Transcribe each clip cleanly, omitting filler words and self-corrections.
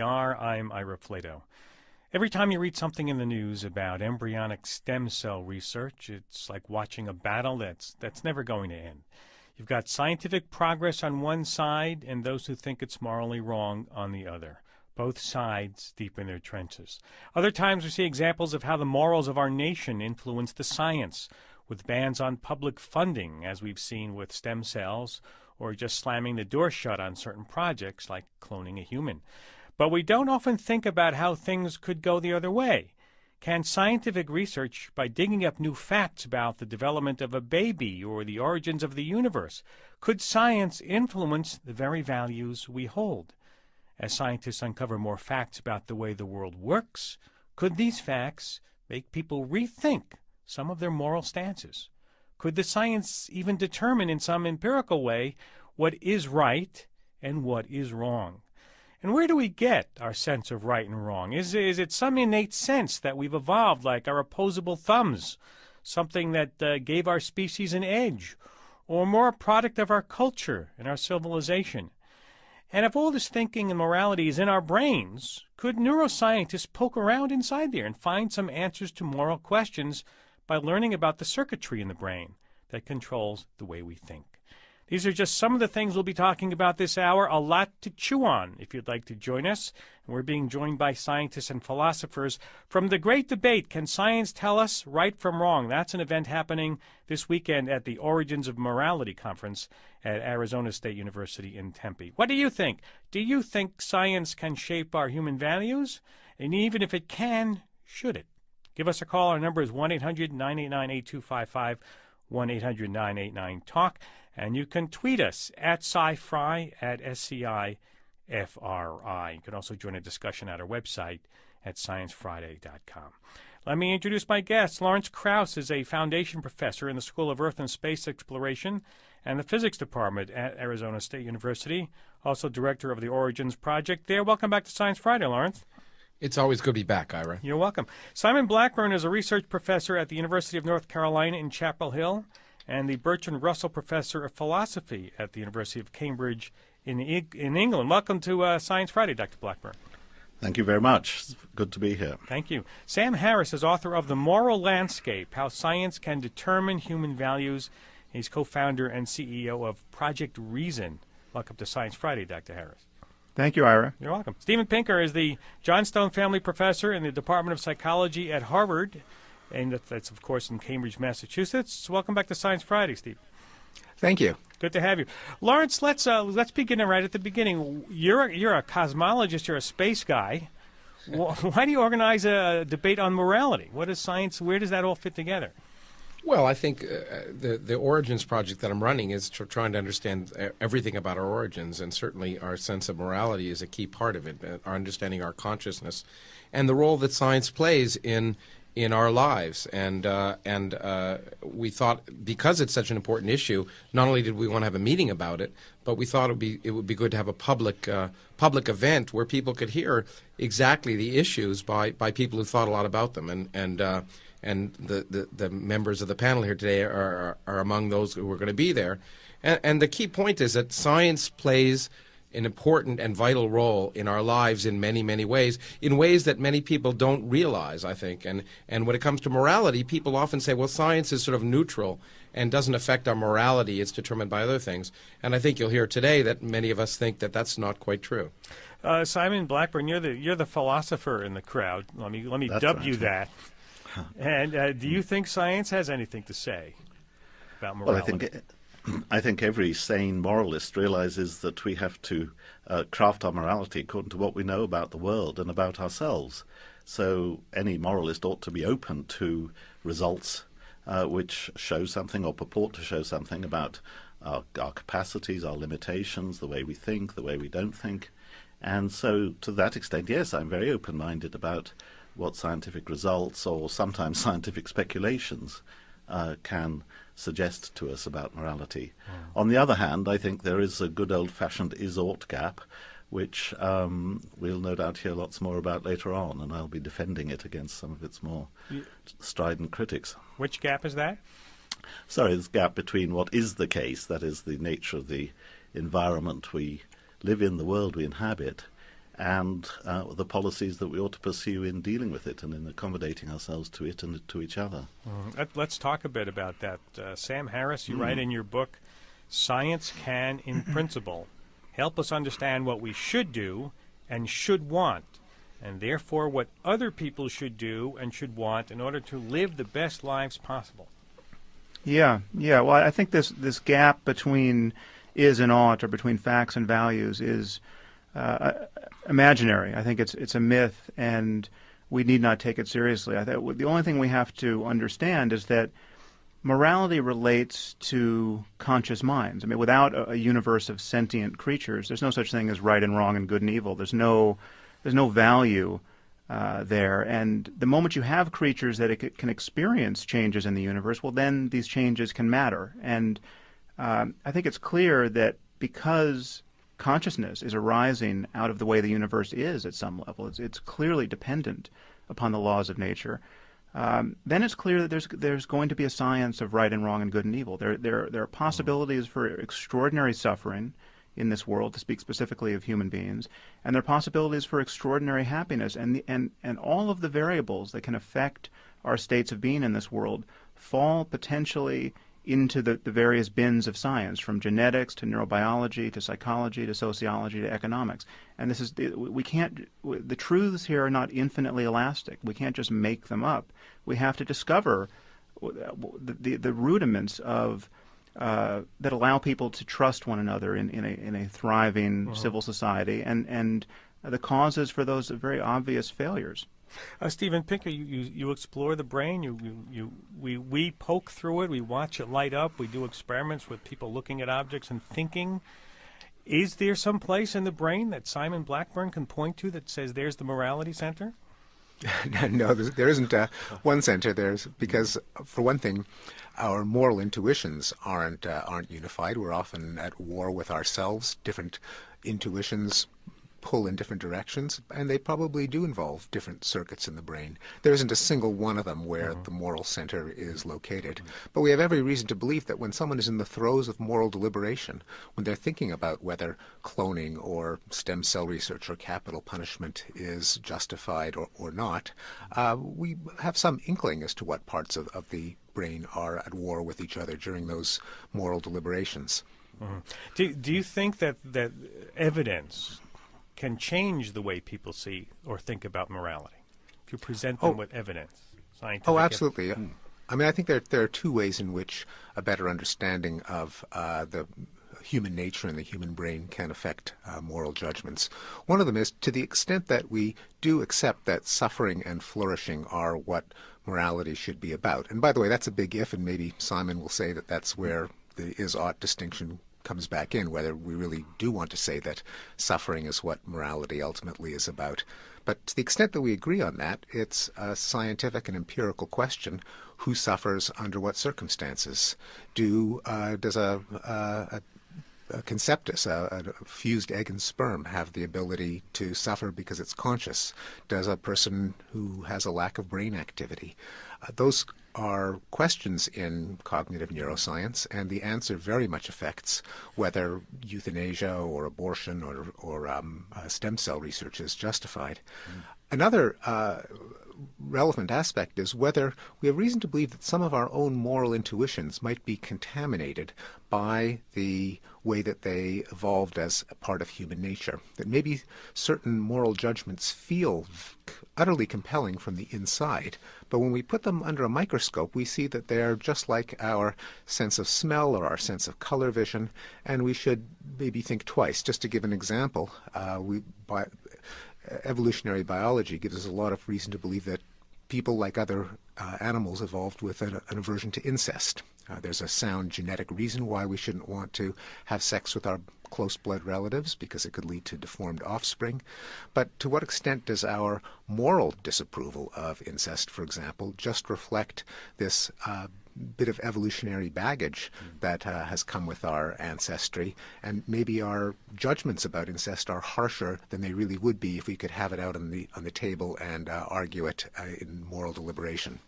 I'm Ira Flato. Every time you read something in the news about embryonic stem cell research, it's like watching a battle that's never going to end. You've got scientific progress on one side and those who think it's morally wrong on the other. Both sides deep in their trenches. Other times we see examples of how the morals of our nation influence the science, with bans on public funding, as we've seen with stem cells, or just slamming the door shut on certain projects like cloning a human. But we don't often think about how things could go the other way. Can scientific research, by digging up new facts about the development of a baby or the origins of the universe, could science influence the very values we hold? As scientists uncover more facts about the way the world works, could these facts make people rethink some of their moral stances? Could the science even determine in some empirical way what is right and what is wrong? And where do we get our sense of right and wrong? Is it some innate sense that we've evolved, like our opposable thumbs, something that gave our species an edge, or more a product of our culture and our civilization? And if all this thinking and morality is in our brains, could neuroscientists poke around inside there and find some answers to moral questions by learning about the circuitry in the brain that controls the way we think? These are just some of the things we'll be talking about this hour. A lot to chew on if you'd like to join us. And we're being joined by scientists and philosophers from the great debate, Can Science Tell Us Right from Wrong? That's an event happening this weekend at the Origins of Morality Conference at Arizona State University in Tempe. What do you think? Do you think science can shape our human values? And even if it can, should it? Give us a call. Our number is 1-800-989-8255, 1-800-989-TALK. And you can tweet us at SciFri, at SCIFRI. You can also join a discussion at our website at sciencefriday.com. Let me introduce my guest. Lawrence Krauss is a foundation professor in the School of Earth and Space Exploration and the Physics Department at Arizona State University, also director of the Origins Project there. Welcome back to Science Friday, Lawrence. It's always good to be back, Ira. You're welcome. Simon Blackburn is a research professor at the University of North Carolina in Chapel Hill and the Bertrand Russell Professor of Philosophy at the University of Cambridge in England. Welcome to Science Friday, Dr. Blackburn. Thank you very much. It's good to be here. Thank you. Sam Harris is author of The Moral Landscape, How Science Can Determine Human Values. He's co-founder and CEO of Project Reason. Welcome to Science Friday, Dr. Harris. Thank you, Ira. You're welcome. Stephen Pinker is the Johnstone Family Professor in the Department of Psychology at Harvard, and that's, of course, in Cambridge, Massachusetts. Welcome back to Science Friday, Steve. Thank you. Good to have you. Lawrence, let's begin right at the beginning. You're a cosmologist. You're a space guy. Why do you organize a debate on morality? What is science? Where does that all fit together? Well, I think the Origins project that I'm running is trying to understand everything about our origins, and certainly our sense of morality is a key part of it, our understanding our consciousness, and the role that science plays in our lives. And we thought, because it's such an important issue, not only did we want to have a meeting about it, but we thought it would be good to have a public event where people could hear exactly the issues by people who thought a lot about them. And the members of the panel here today are among those who are going to be there. And the key point is that science plays an important and vital role in our lives in many, many ways, in ways that many people don't realize, I think. And when it comes to morality, people often say, well, science is sort of neutral and doesn't affect our morality. It's determined by other things. And I think you'll hear today that many of us think that that's not quite true. Simon Blackburn, you're the philosopher in the crowd. Let me dub you that. And do you think science has anything to say about morality? Well, I think every sane moralist realizes that we have to craft our morality according to what we know about the world and about ourselves. So any moralist ought to be open to results which show something or purport to show something about our capacities, our limitations, the way we think, the way we don't think. And so to that extent, yes, I'm very open-minded about what scientific results or sometimes scientific speculations can suggest to us about morality. On the other hand, I think there is a good old-fashioned is-ought gap, which we'll no doubt hear lots more about later on, and I'll be defending it against some of its more strident critics. Which gap is that? Sorry, this gap between what is the case, that is the nature of the environment we live in, the world we inhabit, and the policies that we ought to pursue in dealing with it and in accommodating ourselves to it and to each other. Let's talk a bit about that. Sam Harris, you write in your book, "Science can, in principle, help us understand what we should do and should want, and therefore what other people should do and should want in order to live the best lives possible." Yeah. Well, I think this gap between is and ought, or between facts and values, is imaginary. I think it's a myth, and we need not take it seriously. I think the only thing we have to understand is that morality relates to conscious minds. I mean, without a universe of sentient creatures, there's no such thing as right and wrong and good and evil. There's no value there. And the moment you have creatures that can experience changes in the universe, well, then these changes can matter. And I think it's clear that because consciousness is arising out of the way the universe is at some level, it's clearly dependent upon the laws of nature, then it's clear that there's going to be a science of right and wrong and good and evil. There are possibilities for extraordinary suffering in this world, to speak specifically of human beings, and there are possibilities for extraordinary happiness, and all of the variables that can affect our states of being in this world fall potentially into the various bins of science, from genetics to neurobiology to psychology to sociology to economics. And the truths here are not infinitely elastic. We can't just make them up. We have to discover the rudiments of that allow people to trust one another in a thriving civil society, and the causes for those very obvious failures. Steven Pinker, you explore the brain. We poke through it. We watch it light up. We do experiments with people looking at objects and thinking. Is there some place in the brain that Simon Blackburn can point to that says there's the morality center? No, there isn't one center. Because for one thing, our moral intuitions aren't unified. We're often at war with ourselves. Different intuitions pull in different directions, and they probably do involve different circuits in the brain. There isn't a single one of them where the moral center is located. But we have every reason to believe that when someone is in the throes of moral deliberation, when they're thinking about whether cloning or stem cell research or capital punishment is justified or not, we have some inkling as to what parts of the brain are at war with each other during those moral deliberations. Do you think that evidence can change the way people see or think about morality if you present them with evidence, scientific evidence? Absolutely. I mean, I think there are two ways in which a better understanding of the human nature and the human brain can affect moral judgments. One of them is to the extent that we do accept that suffering and flourishing are what morality should be about. And by the way, that's a big if, and maybe Simon will say that that's where the is-ought distinction comes back in, whether we really do want to say that suffering is what morality ultimately is about. But to the extent that we agree on that, it's a scientific and empirical question: who suffers under what circumstances? Does a conceptus, a fused egg and sperm, have the ability to suffer because it's conscious? Does a person who has a lack of brain activity? Those are questions in cognitive neuroscience, and the answer very much affects whether euthanasia or abortion or stem cell research is justified. Another relevant aspect is whether we have reason to believe that some of our own moral intuitions might be contaminated by the way that they evolved as a part of human nature. That maybe certain moral judgments feel utterly compelling from the inside, but when we put them under a microscope, we see that they're just like our sense of smell or our sense of color vision, and we should maybe think twice. Just to give an example, evolutionary biology gives us a lot of reason to believe that people, like other animals, evolved with an aversion to incest. There's a sound genetic reason why we shouldn't want to have sex with our close blood relatives, because it could lead to deformed offspring. But to what extent does our moral disapproval of incest, for example, just reflect this bit of evolutionary baggage that has come with our ancestry, and maybe our judgments about incest are harsher than they really would be if we could have it out on the table and argue it in moral deliberation?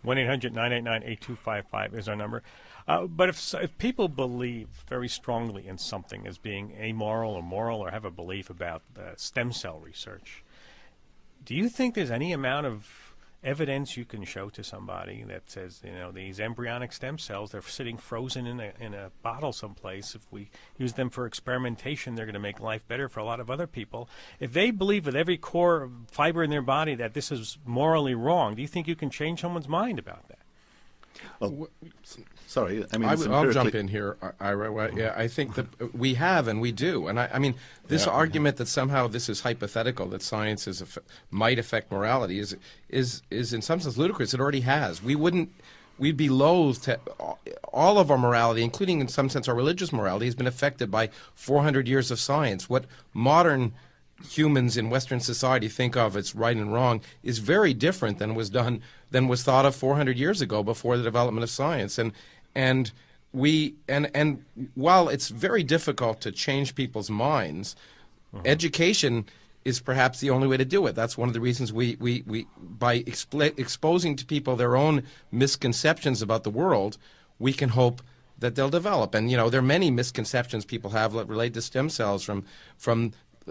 1-800-989-8255 is our number. But if people believe very strongly in something as being amoral or moral, or have a belief about stem cell research, do you think there's any amount of evidence you can show to somebody that says, these embryonic stem cells, they're sitting frozen in a bottle someplace. If we use them for experimentation, they're going to make life better for a lot of other people. If they believe with every core fiber in their body that this is morally wrong, do you think you can change someone's mind about that? Well, sorry, I mean, I'll jump in here, Ira. Yeah, I think that we have and we do. And I mean, this argument that somehow this is hypothetical, that science might affect morality, is in some sense ludicrous. It already has. We'd be loath to, all of our morality, including in some sense our religious morality, has been affected by 400 years of science. What modern humans in Western society think of as right and wrong is very different than was thought of 400 years ago before the development of science. And while it's very difficult to change people's minds, education is perhaps the only way to do it. That's one of the reasons we by exposing to people their own misconceptions about the world, we can hope that they'll develop. And there are many misconceptions people have that relate to stem cells from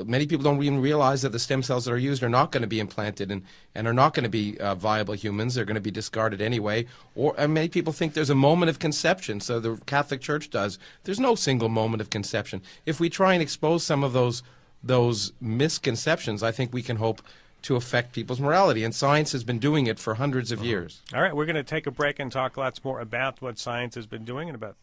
many people don't even realize that the stem cells that are used are not going to be implanted and are not going to be viable humans. They're going to be discarded anyway. And many people think there's a moment of conception, so the Catholic Church does. There's no single moment of conception. If we try and expose some of those misconceptions, I think we can hope to affect people's morality. And science has been doing it for hundreds of years. All right, we're going to take a break and talk lots more about what science has been doing and about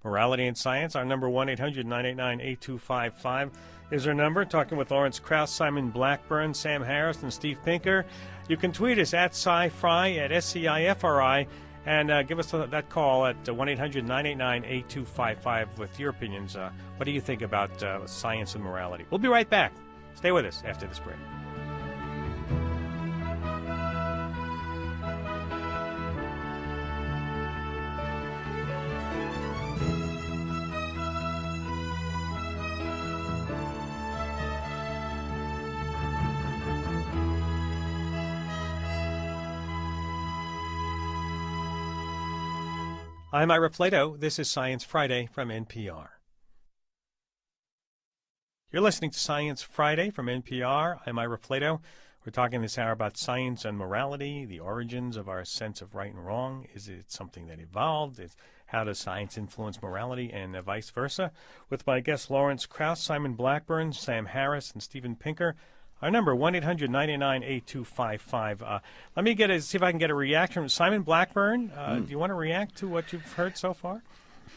morality and science. Our number, 1-800-989-8255. is our number. Talking with Lawrence Krauss, Simon Blackburn, Sam Harris, and Steve Pinker. You can tweet us at SciFri, at SCIFRI, and give us that call at 1-800-989-8255 with your opinions. What do you think about science and morality? We'll be right back. Stay with us after this break. I'm Ira Plato. This is Science Friday from NPR. You're listening to Science Friday from NPR. I'm Ira Plato. We're talking this hour about science and morality, the origins of our sense of right and wrong. Is it something that evolved? How does science influence morality, and vice versa? With my guests Lawrence Krauss, Simon Blackburn, Sam Harris, and Stephen Pinker. Our number, 1-800-989-8255. Let me see if I can get a reaction from Simon Blackburn. Do you want to react to what you've heard so far?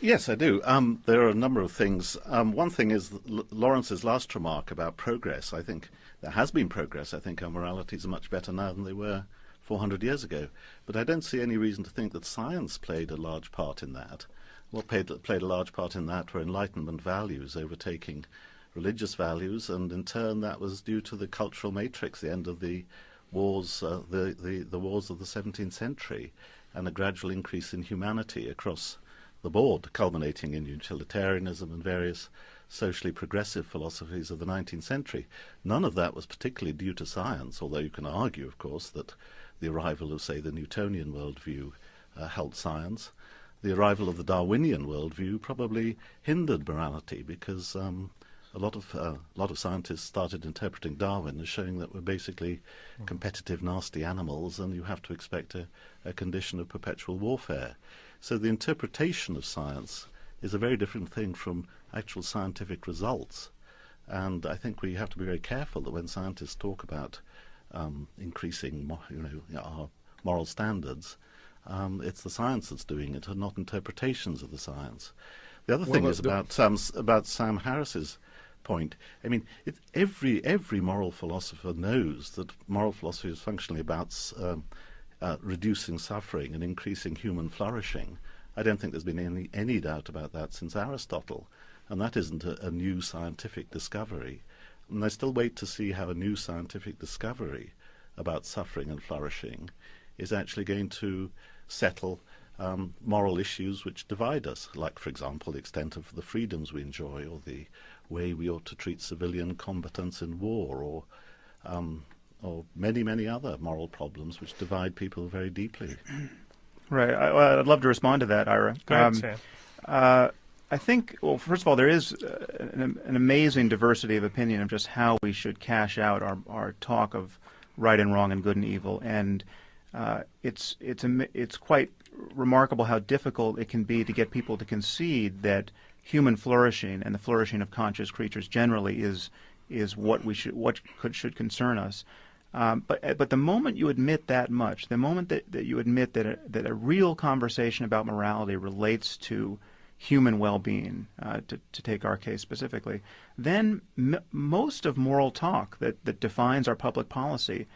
Yes, I do. There are a number of things. One thing is Lawrence's last remark about progress. I think there has been progress. I think our moralities are much better now than they were 400 years ago. But I don't see any reason to think that science played a large part in that. What played a large part in that were Enlightenment values overtaking religious values, and in turn that was due to the cultural matrix, the end of the wars, the wars of the 17th century, and a gradual increase in humanity across the board, culminating in utilitarianism and various socially progressive philosophies of the 19th century. None of that was particularly due to science, although you can argue, of course, that the arrival of, say, the Newtonian worldview helped science. The arrival of the Darwinian worldview probably hindered morality, because a lot of scientists started interpreting Darwin as showing that we're basically competitive, nasty animals, and you have to expect a condition of perpetual warfare. So the interpretation of science is a very different thing from actual scientific results. And I think we have to be very careful that when scientists talk about increasing, our moral standards, it's the science that's doing it, and not interpretations of the science. The other thing is about Sam Harris's point. I mean, every moral philosopher knows that moral philosophy is functionally about reducing suffering and increasing human flourishing. I don't think there's been any doubt about that since Aristotle, and that isn't a new scientific discovery. And I still wait to see how a new scientific discovery about suffering and flourishing is actually going to settle moral issues which divide us, like, for example, the extent of the freedoms we enjoy, or the way we ought to treat civilian combatants in war, or or many, many other moral problems which divide people very deeply. Right. I'd love to respond to that, Ira. Go ahead, Sam. I think, well, first of all, there is an amazing diversity of opinion of just how we should cash out our talk of right and wrong and good and evil, and it's quite remarkable how difficult it can be to get people to concede that human flourishing and the flourishing of conscious creatures generally is what should concern us. But the moment you admit that much, the moment that you admit that a real conversation about morality relates to human well-being, to take our case specifically, then most of moral talk that defines our public policy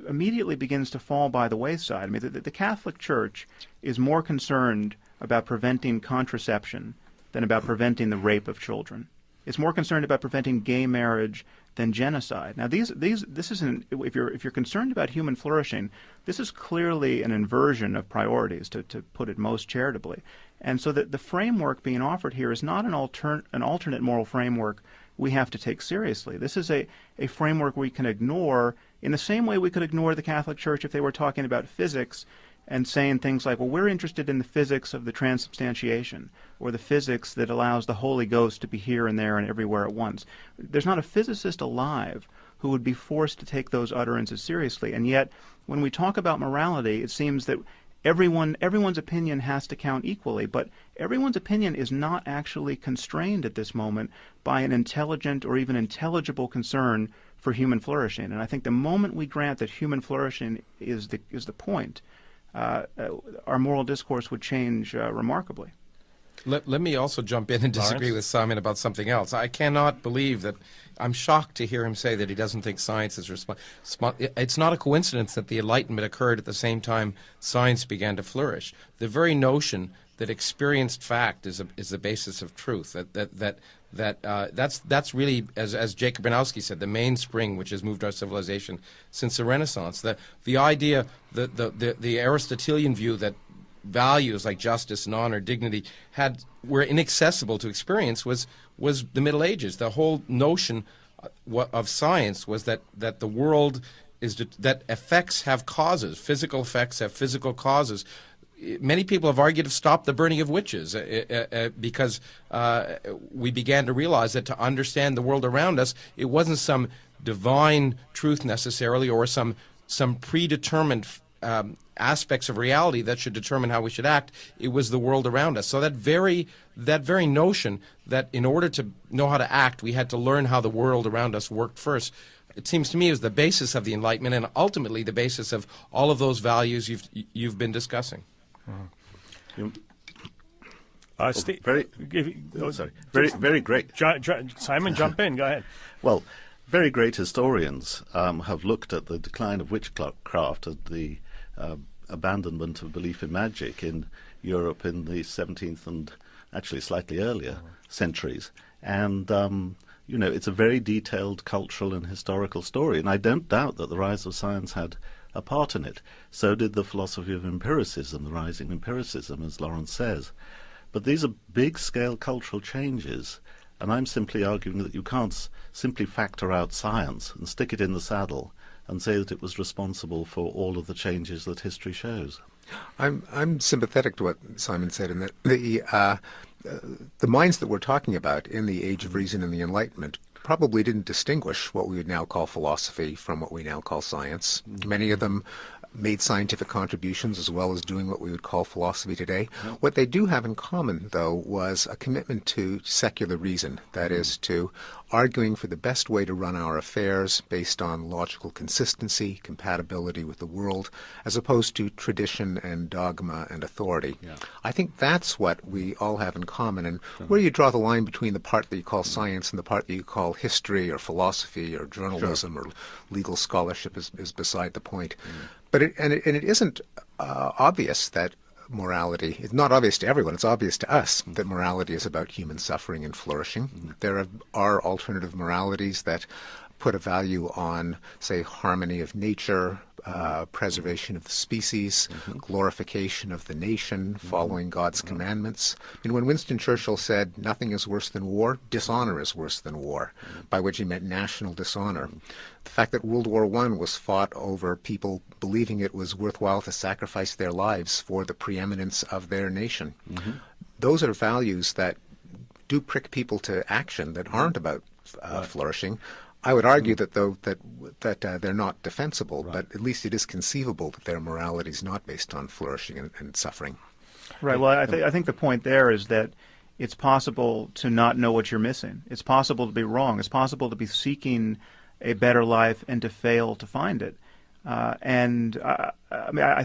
immediately begins to fall by the wayside. I mean, the Catholic Church is more concerned about preventing contraception than about preventing the rape of children. It's more concerned about preventing gay marriage than genocide. Now, this isn't. If you're concerned about human flourishing, this is clearly an inversion of priorities, to put it most charitably. And so the framework being offered here is not an alternate moral framework we have to take seriously. This is a framework we can ignore in the same way we could ignore the Catholic Church if they were talking about physics and saying things like, well, we're interested in the physics of the transubstantiation, or the physics that allows the Holy Ghost to be here and there and everywhere at once. There's not a physicist alive who would be forced to take those utterances seriously. And yet, when we talk about morality, it seems that everyone's opinion has to count equally, but everyone's opinion is not actually constrained at this moment by an intelligent or even intelligible concern for human flourishing. And I think the moment we grant that human flourishing is the point, our moral discourse would change remarkably. Let me also jump in and disagree with Simon about something else. I cannot believe that. I'm shocked to hear him say that he doesn't think science is It's not a coincidence that the Enlightenment occurred at the same time science began to flourish. The very notion that experienced fact is the basis of truth. That's really, as Jacob Banowski said, the mainspring which has moved our civilization since the Renaissance. The idea, the Aristotelian view that values like justice and honor, dignity were inaccessible to experience was the Middle Ages. The whole notion of science was that the world that effects have causes, physical effects have physical causes. Many people have argued to stop the burning of witches because we began to realize that to understand the world around us, it wasn't some divine truth necessarily, or some predetermined aspects of reality that should determine how we should act. It was the world around us. So that very notion that in order to know how to act, we had to learn how the world around us worked first, it seems to me is the basis of the Enlightenment, and ultimately the basis of all of those values you've been discussing. Steve, very great. Simon, jump in. Go ahead. Well, very great historians have looked at the decline of witchcraft and the abandonment of belief in magic in Europe in the 17th and actually slightly earlier centuries. And, it's a very detailed cultural and historical story. And I don't doubt that the rise of science had a part in it. So did the philosophy of empiricism, the rising empiricism, as Lawrence says. But these are big-scale cultural changes, and I'm simply arguing that you can't simply factor out science and stick it in the saddle and say that it was responsible for all of the changes that history shows. I'm sympathetic to what Simon said, in that the minds that we're talking about in the Age of Reason and the Enlightenment probably didn't distinguish what we would now call philosophy from what we now call science. Many of them made scientific contributions as well as doing what we would call philosophy today. What they do have in common, though, was a commitment to secular reason, that is, to arguing for the best way to run our affairs based on logical consistency, compatibility with the world, as opposed to tradition and dogma and authority. Yeah. I think that's what we all have in common. And where you draw the line between the part that you call science and the part that you call history or philosophy or journalism or legal scholarship is beside the point. But it isn't obvious that morality, it's not obvious to everyone, it's obvious to us that morality is about human suffering and flourishing. There are alternative moralities that put a value on, say, harmony of nature, preservation of the species, glorification of the nation, following God's commandments. I mean, when Winston Churchill said nothing is worse than war, dishonor is worse than war, by which he meant national dishonor. The fact that World War I was fought over people believing it was worthwhile to sacrifice their lives for the preeminence of their nation. Those are values that do prick people to action that aren't about flourishing. I would argue that they're not defensible, but at least it is conceivable that their morality is not based on flourishing and suffering. Right. Well, I think the point there is that it's possible to not know what you're missing. It's possible to be wrong. It's possible to be seeking a better life and to fail to find it. I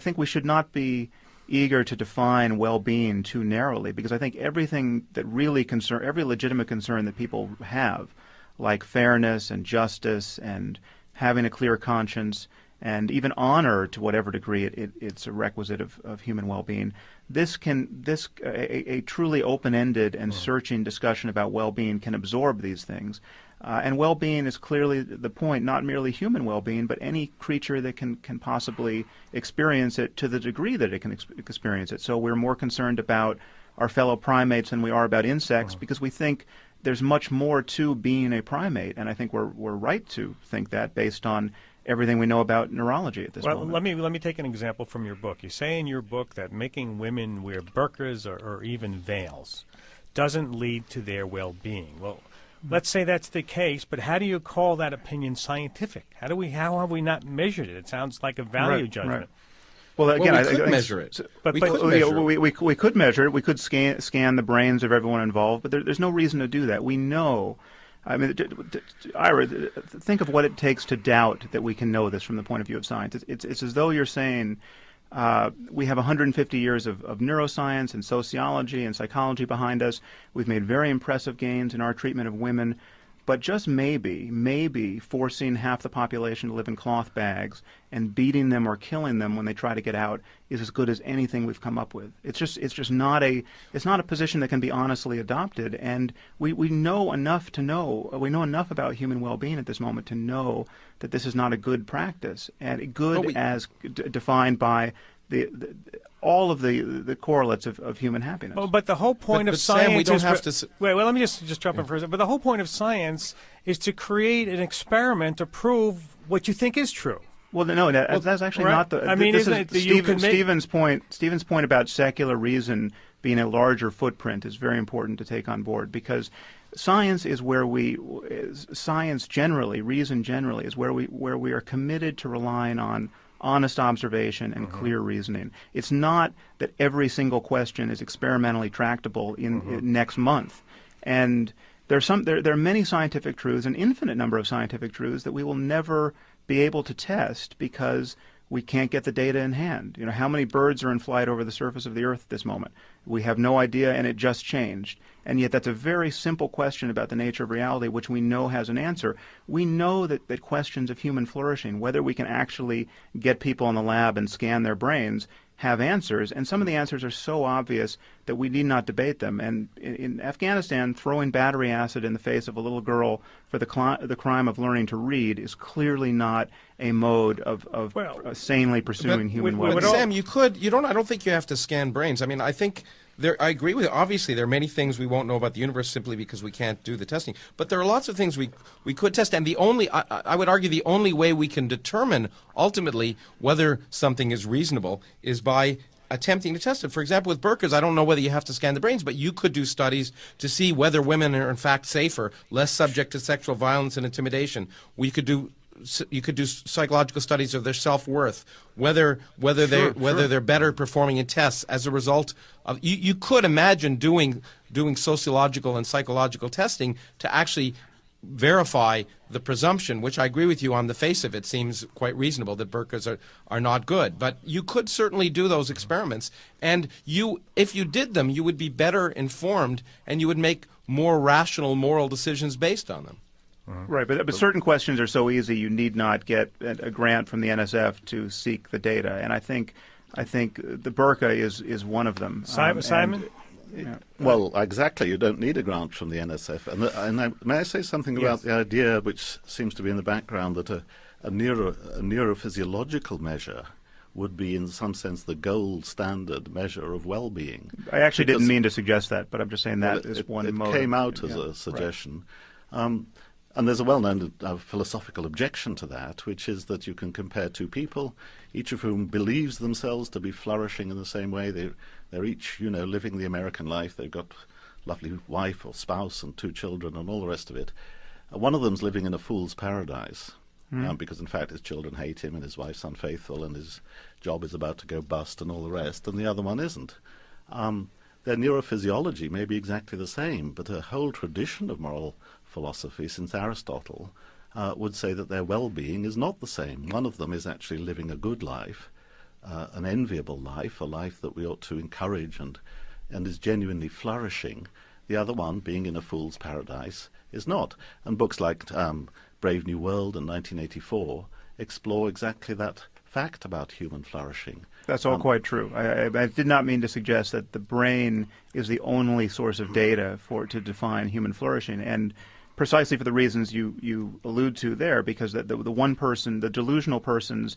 think we should not be eager to define well-being too narrowly, because I think everything that really every legitimate concern that people have, like fairness and justice and having a clear conscience and even honor to whatever degree it's a requisite of human well-being. A truly open-ended and searching discussion about well-being can absorb these things. And well-being is clearly the point, not merely human well-being, but any creature that can possibly experience it to the degree that it can experience it. So we're more concerned about our fellow primates than we are about insects because we think there's much more to being a primate, and I think we're right to think that based on everything we know about neurology at this moment. Well, let me take an example from your book. You say in your book that making women wear burqas or even veils doesn't lead to their well-being. Well, let's say that's the case, but how do you call that opinion scientific? How have we not measured it? It sounds like a value judgment. Right. Well, again, we could measure it. We could measure it. We could scan the brains of everyone involved, but there's no reason to do that. We know. I mean, Ira, think of what it takes to doubt that we can know this from the point of view of science. It's as though you're saying we have 150 years of neuroscience and sociology and psychology behind us. We've made very impressive gains in our treatment of women. But just maybe forcing half the population to live in cloth bags and beating them or killing them when they try to get out is as good as anything we've come up with. It's just not a position that can be honestly adopted. And we know enough about human well-being at this moment to know that this is not a good practice, and good as defined by all of the correlates of human happiness. Well, but the whole point of science Sam, we don't is have to. Wait, well, let me just jump in for a second. But the whole point of science is to create an experiment to prove what you think is true. Well, no, that's actually right. not the. I mean, isn't it Stephen's point about secular reason being a larger footprint is very important to take on board, because science is reason generally is where we are committed to relying on honest observation and clear reasoning. It's not that every single question is experimentally tractable in next month. And there are many scientific truths, an infinite number of scientific truths that we will never be able to test because we can't get the data in hand. You know, how many birds are in flight over the surface of the Earth at this moment? We have no idea, and it just changed. And yet that's a very simple question about the nature of reality, which we know has an answer. We know that questions of human flourishing, whether we can actually get people in the lab and scan their brains, have answers, and some of the answers are so obvious that we need not debate them. And in Afghanistan, throwing battery acid in the face of a little girl for the crime of learning to read is clearly not a mode of sanely pursuing human well-being. Sam, I don't think you have to scan brains. I mean, I think I agree with you. Obviously, there are many things we won't know about the universe simply because we can't do the testing. But there are lots of things we could test. And I would argue the only way we can determine ultimately whether something is reasonable is by attempting to test it. For example, with burqas, I don't know whether you have to scan the brains, but you could do studies to see whether women are in fact safer, less subject to sexual violence and intimidation. You could do psychological studies of their self-worth, whether they're better performing in tests as a result of. You could imagine doing sociological and psychological testing to actually verify the presumption, which I agree with you on the face of it seems quite reasonable that burqas are not good. But you could certainly do those experiments, and if you did them, you would be better informed and you would make more rational moral decisions based on them. Right, but certain questions are so easy you need not get a grant from the NSF to seek the data, and I think the burqa is one of them. Simon? Well, exactly. You don't need a grant from the NSF. May I say something about the idea, which seems to be in the background, that a neurophysiological measure would be, in some sense, the gold standard measure of well-being. I actually didn't mean to suggest that, but I'm just saying that is one motive. It came out as a suggestion. Right. And there's a well-known philosophical objection to that, which is that you can compare two people, each of whom believes themselves to be flourishing in the same way. They're each, living the American life. They've got a lovely wife or spouse and 2 children and all the rest of it. One of them's living in a fool's paradise, because, in fact, his children hate him and his wife's unfaithful and his job is about to go bust and all the rest, and the other one isn't. Their neurophysiology may be exactly the same, but a whole tradition of moral philosophy since Aristotle would say that their well-being is not the same. One of them is actually living a good life, an enviable life, a life that we ought to encourage and is genuinely flourishing. The other one, being in a fool's paradise, is not. And books like Brave New World and 1984 explore exactly that fact about human flourishing. That's all quite true. I did not mean to suggest that the brain is the only source of data to define human flourishing, and precisely for the reasons you allude to there, because the one person, the delusional person's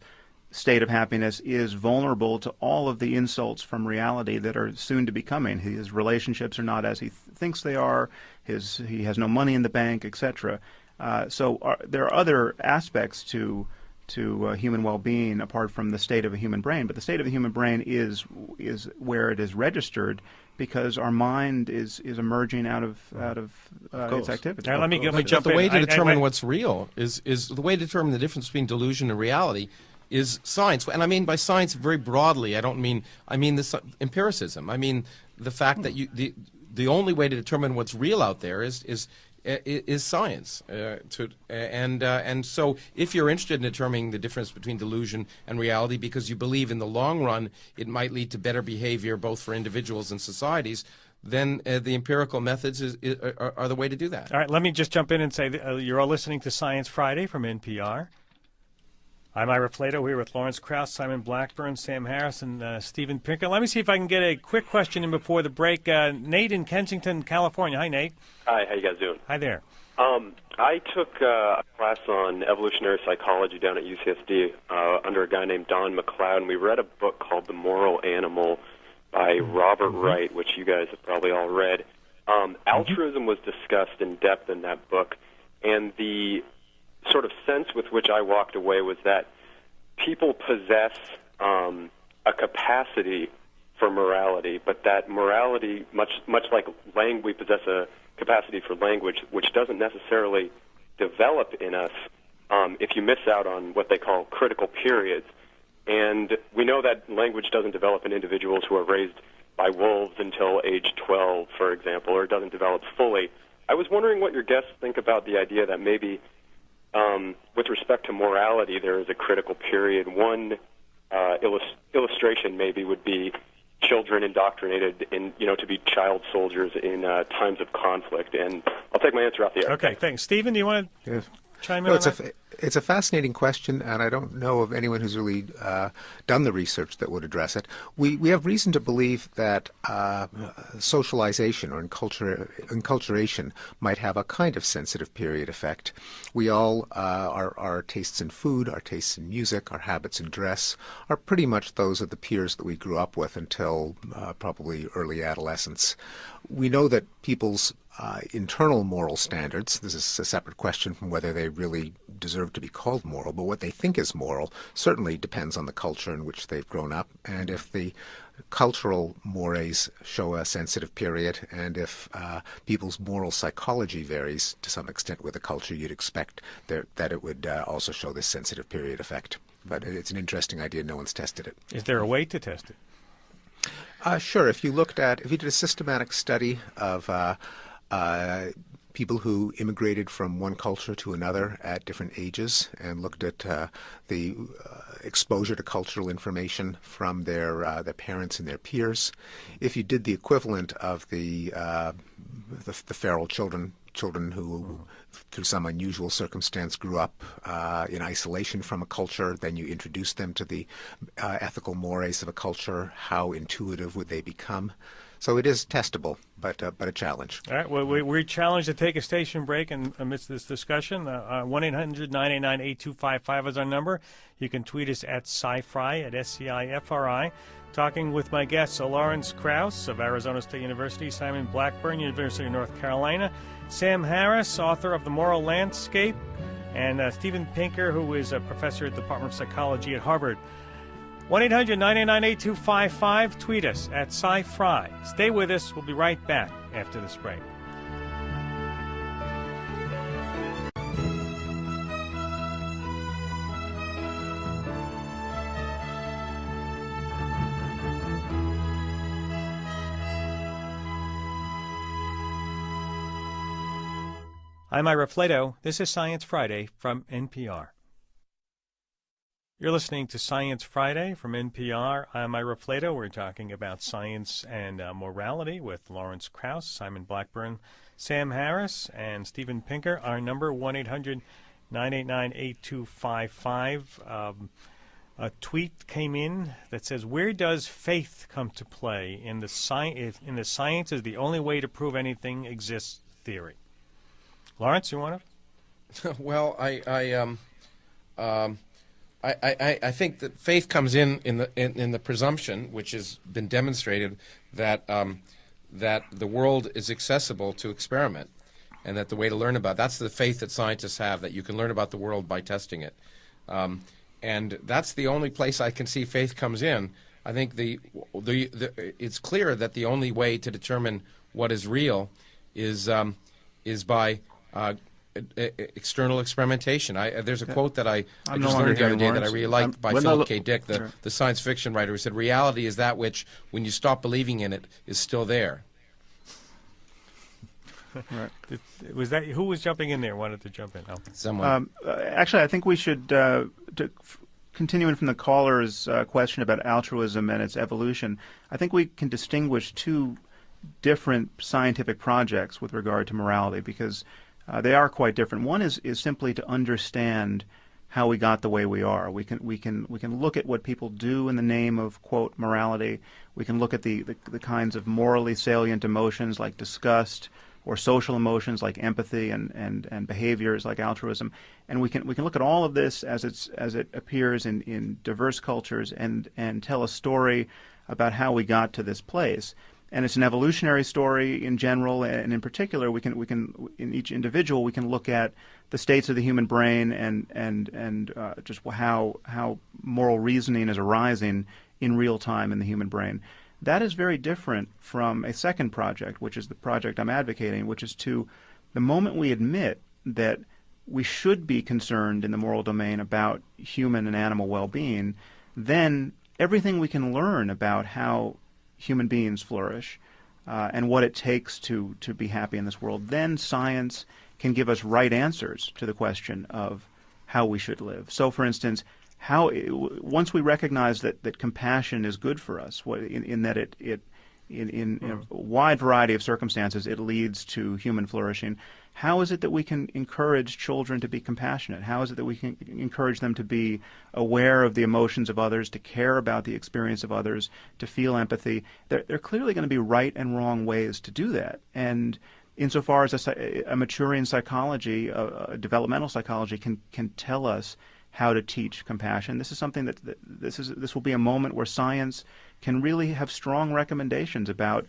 state of happiness is vulnerable to all of the insults from reality that are soon to be coming. His relationships are not as he thinks they are. He has no money in the bank, etc. So there are other aspects to human well-being apart from the state of a human brain, but the state of the human brain is where it is registered because our mind is emerging out of its activity. Now, let me jump the in. way to determine what's real is the way to determine the difference between delusion and reality is science. And I mean by science very broadly. I mean this empiricism. I mean the fact that the only way to determine what's real out there is science. And so if you're interested in determining the difference between delusion and reality because you believe in the long run it might lead to better behavior both for individuals and societies, then the empirical methods are the way to do that. All right, let me just jump in and say you're all listening to Science Friday from NPR. I'm Ira Flato here with Lawrence Krauss, Simon Blackburn, Sam Harris, and Stephen Pinker. Let me see if I can get a quick question in before the break. Nate in Kensington, California. Hi, Nate. Hi, how you guys doing? Hi there. I took a class on evolutionary psychology down at UCSD under a guy named Don McLeod, and we read a book called The Moral Animal by Robert Wright, which you guys have probably all read. Altruism was discussed in depth in that book, and the sort of sense with which I walked away was that people possess a capacity for morality, but that morality, much like we possess a capacity for language, which doesn't necessarily develop in us if you miss out on what they call critical periods. And we know that language doesn't develop in individuals who are raised by wolves until age 12, for example, or it doesn't develop fully. I was wondering what your guests think about the idea that maybe with respect to morality, there is a critical period. One illustration maybe would be children indoctrinated to be child soldiers in times of conflict. And I'll take my answer off the air. Okay, thanks. Stephen, do you want to chime in on that? It's a fascinating question, and I don't know of anyone who's really done the research that would address it. We have reason to believe that socialization or enculturation might have a kind of sensitive period effect. We all, our tastes in food, our tastes in music, our habits in dress are pretty much those of the peers that we grew up with until probably early adolescence. We know that people's internal moral standards, this is a separate question from whether they really deserve to be called moral, but what they think is moral certainly depends on the culture in which they've grown up. And if the cultural mores show a sensitive period, and if people's moral psychology varies to some extent with the culture, you'd expect that it would also show this sensitive period effect. But it's an interesting idea. No one's tested it. Is there a way to test it? Sure. If you did a systematic study of people who immigrated from one culture to another at different ages and looked at the exposure to cultural information from their parents and their peers, if you did the equivalent of the feral children who through some unusual circumstance grew up in isolation from a culture, then you introduced them to the ethical mores of a culture, how intuitive would they become? So it is testable, but a challenge. All right. Well, we're challenged to take a station break amidst this discussion. 1-800-989-8255 is our number. You can tweet us at SciFri, at SCIFRI. Talking with my guests, Lawrence Krauss of Arizona State University, Simon Blackburn, University of North Carolina, Sam Harris, author of The Moral Landscape, and Steven Pinker, who is a professor at the Department of Psychology at Harvard. 1-800-989-8255. Tweet us at SciFri. Stay with us. We'll be right back after this break. I'm Ira Flato. This is Science Friday from NPR. You're listening to Science Friday from NPR. I'm Ira Flato. We're talking about science and morality with Lawrence Krauss, Simon Blackburn, Sam Harris, and Steven Pinker. Our number, 1-800-989-8255. A tweet came in that says, "Where does faith come to play in the science is the only way to prove anything exists theory?" Lawrence, you want to? Well, I think that faith comes in the presumption, which has been demonstrated, that that the world is accessible to experiment, and that the way to learn about that's the faith that scientists have, that you can learn about the world by testing it, and that's the only place I can see faith comes in. I think it's clear that the only way to determine what is real is by external experimentation. There's a quote that I just learned the other day that I really liked by Philip K. Dick, the science fiction writer, who said, "Reality is that which, when you stop believing in it, is still there." Right. Was that who was jumping in there? Wanted to jump in? Oh. Someone. Actually, I think we should continuing from the caller's question about altruism and its evolution. I think we can distinguish two different scientific projects with regard to morality, because they are quite different. One is simply to understand how we got the way we are. We can look at what people do in the name of, quote, morality. We can look at the kinds of morally salient emotions like disgust, or social emotions like empathy and behaviors like altruism. And we can look at all of this as it appears in diverse cultures and tell a story about how we got to this place. And it's an evolutionary story in general, and in particular, we can in each individual we can look at the states of the human brain and just how moral reasoning is arising in real time in the human brain. That is very different from a second project, which is the project I'm advocating, which is to the moment we admit that we should be concerned in the moral domain about human and animal well-being, then everything we can learn about how human beings flourish and what it takes to be happy in this world, then science can give us right answers to the question of how we should live. So, for instance, once we recognize that compassion is good for us, in that in a wide variety of circumstances it leads to human flourishing, how is it that we can encourage children to be compassionate? How is it that we can encourage them to be aware of the emotions of others, to care about the experience of others, to feel empathy? There are clearly going to be right and wrong ways to do that. And insofar as a maturing psychology, a developmental psychology can tell us how to teach compassion, this is something that this will be a moment where science can really have strong recommendations about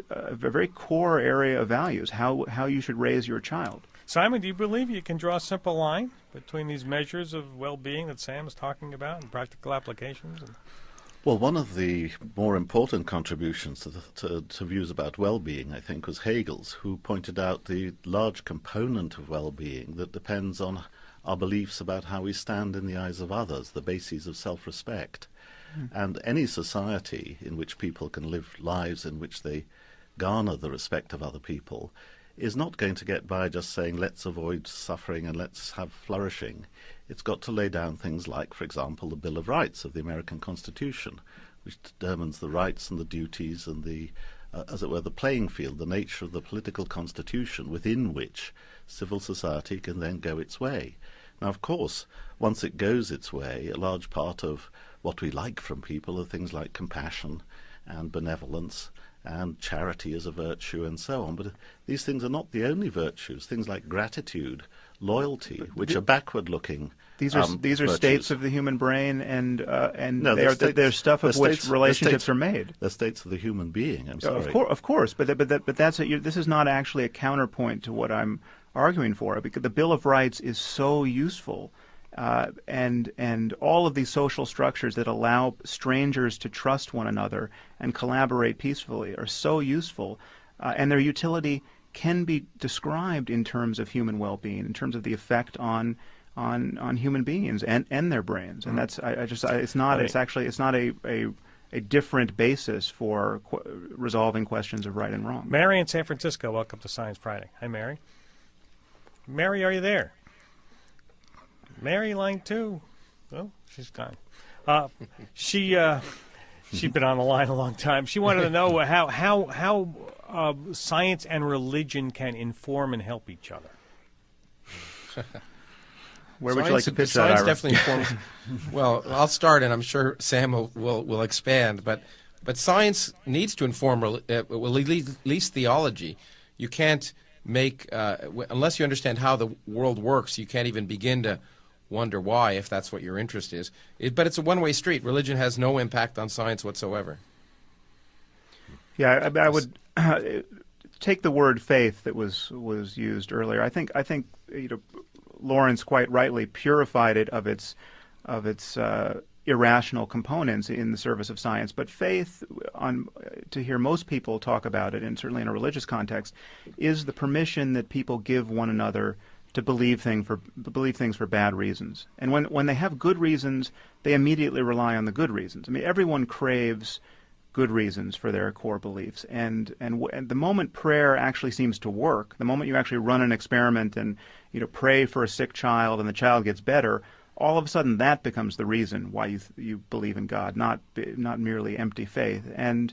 a very core area of values, how you should raise your child. Simon, do you believe you can draw a simple line between these measures of well-being that Sam is talking about and practical applications? Well, one of the more important contributions to views about well-being, I think, was Hegel's, who pointed out the large component of well-being that depends on our beliefs about how we stand in the eyes of others, the bases of self-respect. And any society in which people can live lives in which they garner the respect of other people is not going to get by just saying, let's avoid suffering and let's have flourishing. It's got to lay down things like, for example, the Bill of Rights of the American Constitution, which determines the rights and the duties and the, as it were, the playing field, the nature of the political constitution within which civil society can then go its way. Now, of course, once it goes its way, a large part of what we like from people are things like compassion and benevolence and charity is a virtue and so on. But these things are not the only virtues. Things like gratitude, loyalty, which are backward-looking. These are virtues. states of the human brain, and No, they're stuff of which relationships are made. They're states of the human being. I'm sorry. Of course, but that's this is not actually a counterpoint to what I'm arguing for, because the Bill of Rights is so useful, and all of these social structures that allow strangers to trust one another and collaborate peacefully are so useful, and their utility can be described in terms of human well-being, in terms of the effect on human beings and their brains, and that's it's not a different basis for resolving questions of right and wrong. Mary in San Francisco, welcome to Science Friday. Hi, Mary. Mary, are you there? Mary, line 2. Oh, she's gone. She's been on the line a long time. She wanted to know how science and religion can inform and help each other. Where would you like to pitch that, Science Ira? definitely informs. Well, I'll start, and I'm sure Sam will expand. But science needs to inform, at least theology. You can't make unless you understand how the world works. You can't even begin to wonder why, if that's what your interest is. But it's a one-way street. Religion has no impact on science whatsoever. Yeah, I would take the word faith that was used earlier. I think Lawrence quite rightly purified it of its irrational components in the service of science. But faith, to hear most people talk about it, and certainly in a religious context, is the permission that people give one another to believe things for bad reasons. And when they have good reasons, they immediately rely on the good reasons. I mean, everyone craves good reasons for their core beliefs. And the moment prayer actually seems to work, the moment you actually run an experiment and pray for a sick child and the child gets better, all of a sudden that becomes the reason why you believe in God, not merely empty faith. And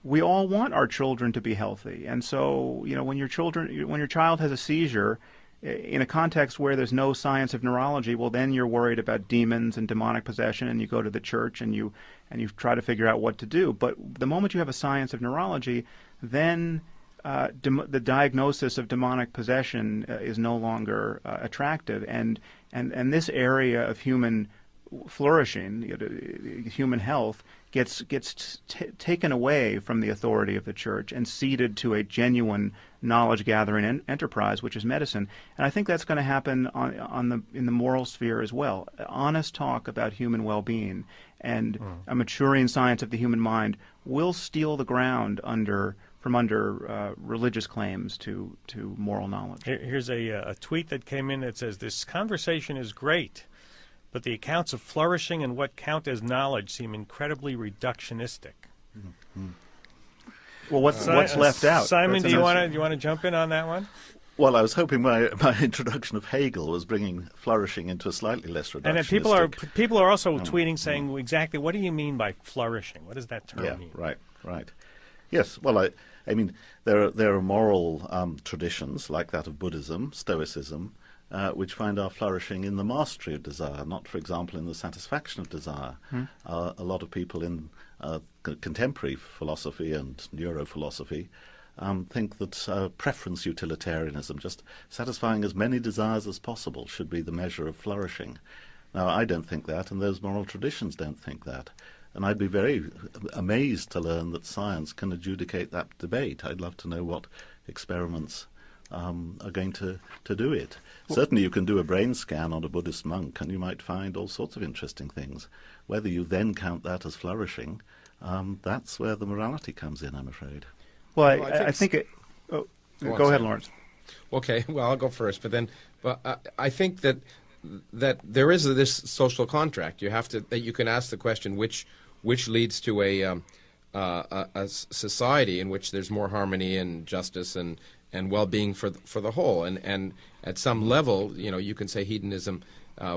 we all want our children to be healthy. And so, when your child has a seizure, in a context where there's no science of neurology, well, then you're worried about demons and demonic possession, and you go to the church and you try to figure out what to do. But the moment you have a science of neurology, then the diagnosis of demonic possession is no longer attractive, and this area of human flourishing, human health, gets taken away from the authority of the church and ceded to a genuine knowledge-gathering enterprise, which is medicine. And I think that's going to happen in the moral sphere as well. Honest talk about human well-being and a maturing science of the human mind will steal the ground from under religious claims to moral knowledge. Here's a tweet that came in that says, "This conversation is great, but the accounts of flourishing and what count as knowledge seem incredibly reductionistic." Well, what's left out? Simon, do you want to jump in on that one? Well, I was hoping my introduction of Hegel was bringing flourishing into a slightly less reductionistic. And then people are also tweeting saying exactly, what do you mean by flourishing? What does that term mean? Right. Yes, well, I mean, there are moral traditions like that of Buddhism, Stoicism, which find our flourishing in the mastery of desire, not, for example, in the satisfaction of desire. A lot of people in contemporary philosophy and neurophilosophy think that preference utilitarianism, just satisfying as many desires as possible, should be the measure of flourishing. Now, I don't think that, and those moral traditions don't think that. And I'd be very amazed to learn that science can adjudicate that debate. I'd love to know what experiments are going to do it. Certainly you can do a brain scan on a Buddhist monk and you might find all sorts of interesting things. Whether you then count that as flourishing, that's where the morality comes in, I'm afraid. Well, I think it... Oh, go ahead, Lawrence. Okay, well, I'll go first. But I think that there is this social contract. That you can ask the question which leads to a society in which there's more harmony and justice and well-being for the whole. And at some level, you can say hedonism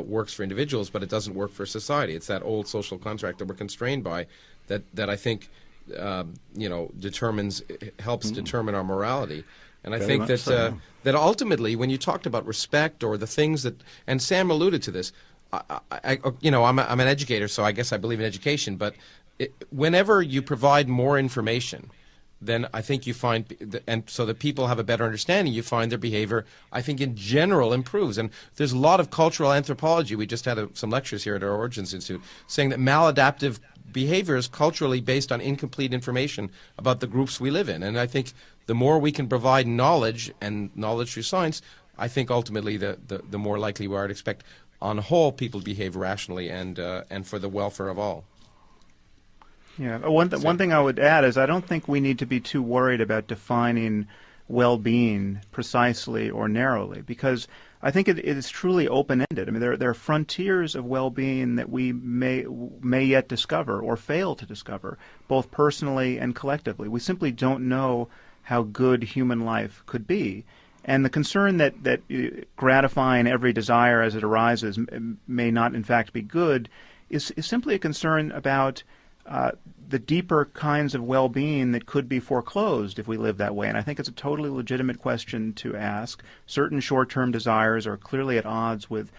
works for individuals, but it doesn't work for society. It's that old social contract that we're constrained by that I think helps determine our morality. And I think that that ultimately, when you talked about respect or the things that, and Sam alluded to this, I'm an educator, so I guess I believe in education. But whenever you provide more information then I think you find, and so that people have a better understanding, you find their behavior, I think, in general improves. And there's a lot of cultural anthropology. We just had some lectures here at our Origins Institute saying that maladaptive behavior is culturally based on incomplete information about the groups we live in. And I think the more we can provide knowledge, and knowledge through science, I think ultimately the more likely we are to expect, on the whole, people to behave rationally and for the welfare of all. Yeah, one thing I would add is I don't think we need to be too worried about defining well-being precisely or narrowly, because I think it is truly open-ended. I mean, there are frontiers of well-being that we may yet discover or fail to discover, both personally and collectively. We simply don't know how good human life could be. And the concern that gratifying every desire as it arises may not in fact be good is simply a concern about the deeper kinds of well-being that could be foreclosed if we live that way. And I think it's a totally legitimate question to ask. Certain short-term desires are clearly at odds with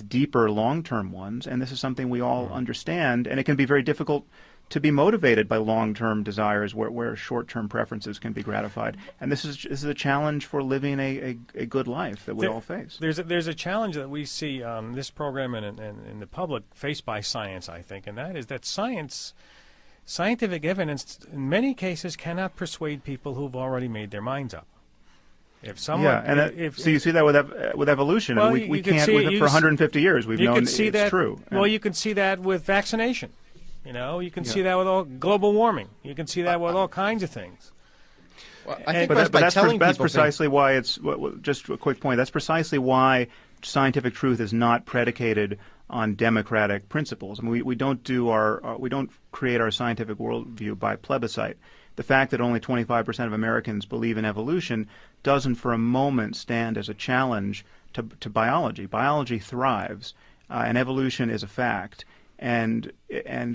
deeper long-term ones, and this is something we all understand, and it can be very difficult to be motivated by long-term desires where short-term preferences can be gratified. And this is a challenge for living a good life that we all face. There's a challenge that we see this program and in the public faced by science, I think, and that is that scientific evidence in many cases cannot persuade people who've already made their minds up. If someone, so you see that with evolution. Well, we can't. For 150 years, we've known it's true. Well, you can see that with vaccination. You know, you can see that with all global warming. You can see that with all kinds of things. Well, I think that's precisely why it's just a quick point. That's precisely why scientific truth is not predicated on democratic principles. I mean, we don't create our scientific worldview by plebiscite. The fact that only 25% of Americans believe in evolution doesn't for a moment stand as a challenge to biology. Biology thrives, and evolution is a fact. And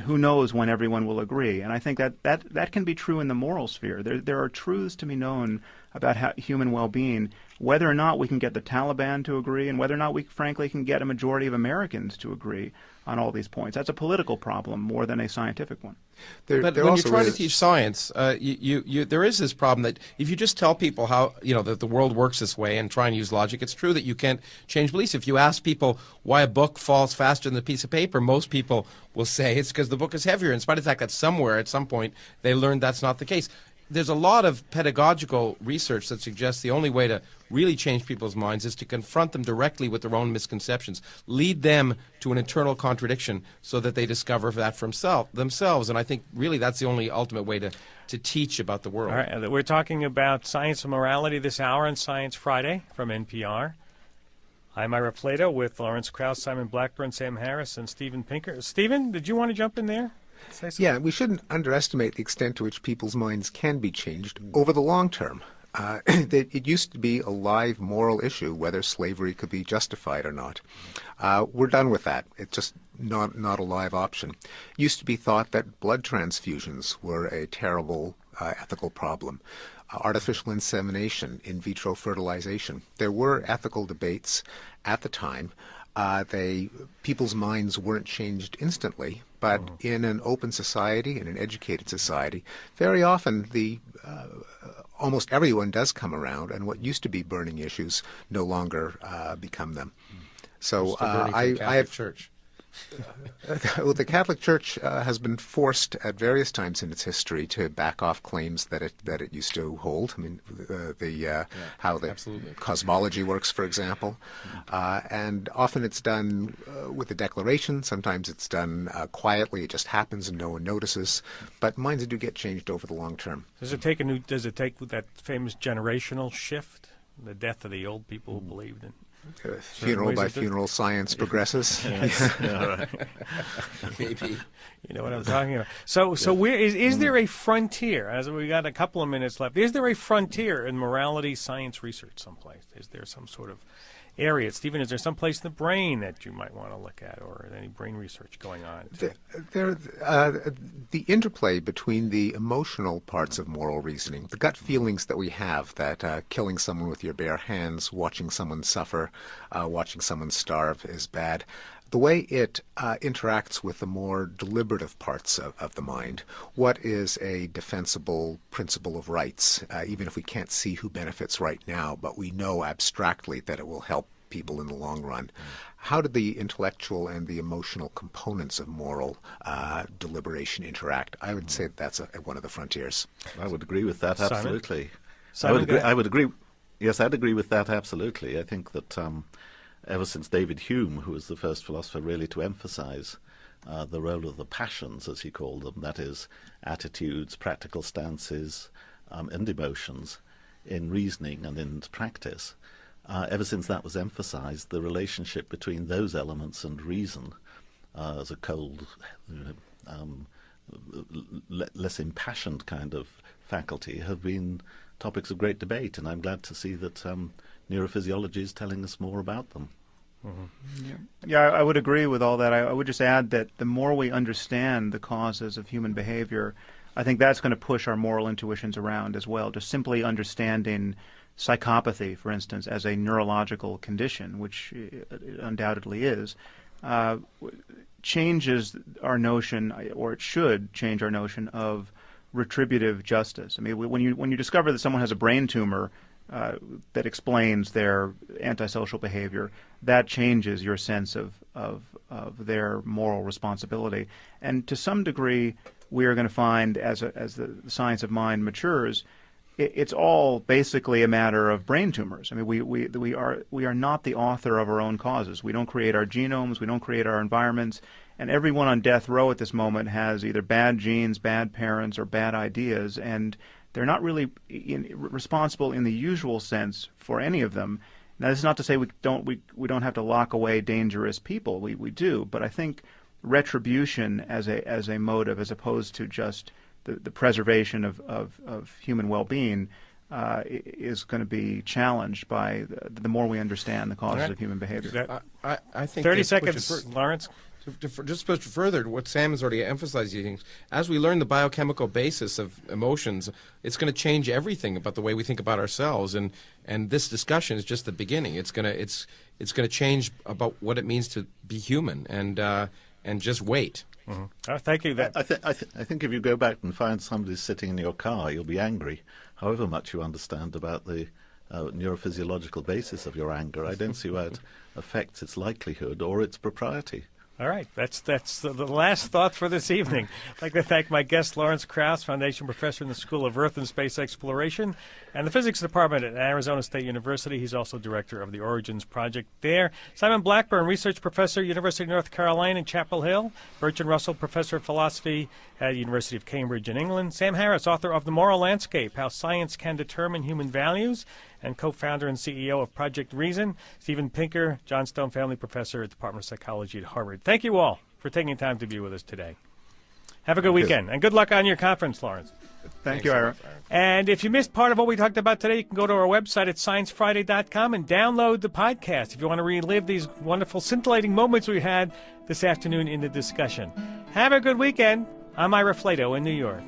who knows when everyone will agree. And I think that can be true in the moral sphere. There are truths to be known about human well-being, whether or not we can get the Taliban to agree and whether or not we, frankly, can get a majority of Americans to agree on all these points. That's a political problem more than a scientific one. But when you try to teach science, there is this problem that if you just tell people how, that the world works this way and try and use logic, it's true that you can't change beliefs. If you ask people why a book falls faster than a piece of paper, most people will say it's because the book is heavier, in spite of the fact that somewhere at some point they learned that's not the case. There's a lot of pedagogical research that suggests the only way to really change people's minds is to confront them directly with their own misconceptions, lead them to an internal contradiction so that they discover that for themselves. And I think really that's the only ultimate way to teach about the world. All right, we're talking about science and morality this hour on Science Friday from NPR. I'm Ira Flato with Lawrence Krauss, Simon Blackburn, Sam Harris, and Steven Pinker. Steven, did you want to jump in there? Yeah, we shouldn't underestimate the extent to which people's minds can be changed over the long term. It used to be a live moral issue whether slavery could be justified or not. We're done with that. It's just not a live option. It used to be thought that blood transfusions were a terrible ethical problem. Artificial insemination, in vitro fertilization. There were ethical debates at the time. People's minds weren't changed instantly, but in an open society, in an educated society, very often almost everyone does come around, and what used to be burning issues no longer become them. So I have church. Well, the Catholic Church has been forced at various times in its history to back off claims that it used to hold. I mean, how the absolutely. Cosmology works, for example, and often it's done with a declaration. Sometimes it's done quietly; it just happens and no one notices. But minds do get changed over the long term. Does it take that famous generational shift, the death of the old people who believed in? Funeral by funeral, science progresses. Maybe. You know what I'm talking about. So where is there a frontier? As we got a couple of minutes left, is there a frontier in morality science research someplace? Is there some sort of area? Stephen, is there some place in the brain that you might want to look at, or any brain research going on? The interplay between the emotional parts of moral reasoning, the gut feelings that we have that killing someone with your bare hands, watching someone suffer, watching someone starve is bad. the way it interacts with the more deliberative parts of the mind. What is a defensible principle of rights, even if we can't see who benefits right now, but we know abstractly that it will help people in the long run? How do the intellectual and the emotional components of moral deliberation interact? I would say that's one of the frontiers. I would agree with that, Simon? absolutely. Simon, I would agree. Yes, I'd agree with that, absolutely. I think that ever since David Hume, who was the first philosopher really to emphasize the role of the passions, as he called them, that is, attitudes, practical stances, and emotions, in reasoning and in practice, ever since that was emphasized, the relationship between those elements and reason as a cold, less impassioned kind of faculty have been topics of great debate, and I'm glad to see that neurophysiology is telling us more about them. Mm-hmm. Yeah, I would agree with all that. I would just add that the more we understand the causes of human behavior, I think that's going to push our moral intuitions around as well. Just simply understanding psychopathy, for instance, as a neurological condition, which it undoubtedly is, changes our notion, or it should change our notion of retributive justice. I mean, when you discover that someone has a brain tumor that explains their antisocial behavior, that changes your sense of their moral responsibility. And to some degree, we are going to find, as the science of mind matures, it's all basically a matter of brain tumors. I mean, we are not the author of our own causes. We don't create our genomes. We don't create our environments. And everyone on death row at this moment has either bad genes, bad parents, or bad ideas, and they're not really responsible in the usual sense for any of them. Now, this is not to say we don't have to lock away dangerous people. We do, but I think retribution as a motive, as opposed to just the preservation of human well-being, is going to be challenged by the more we understand the causes of human behavior. I think 30 seconds, Lawrence. Just to further what Sam has already emphasized, as we learn the biochemical basis of emotions, it's going to change everything about the way we think about ourselves. And this discussion is just the beginning. It's going to change about what it means to be human, and just wait. Mm-hmm. Thank you. I think if you go back and find somebody sitting in your car, you'll be angry, however much you understand about the neurophysiological basis of your anger. I don't see how it affects its likelihood or its propriety. All right, that's the last thought for this evening. I'd like to thank my guest, Lawrence Krauss, Foundation Professor in the School of Earth and Space Exploration and the Physics Department at Arizona State University. He's also director of the Origins Project there. Simon Blackburn, Research Professor, University of North Carolina in Chapel Hill. Bertrand Russell, Professor of Philosophy at the University of Cambridge in England. Sam Harris, author of The Moral Landscape, How Science Can Determine Human Values, and co-founder and CEO of Project Reason. Stephen Pinker, Johnstone Family Professor at the Department of Psychology at Harvard. Thank you all for taking time to be with us today. Have a good weekend, and good luck on your conference, Lawrence. Thank you, Ira. And if you missed part of what we talked about today, you can go to our website at sciencefriday.com and download the podcast if you want to relive these wonderful, scintillating moments we had this afternoon in the discussion. Have a good weekend. I'm Ira Flato in New York.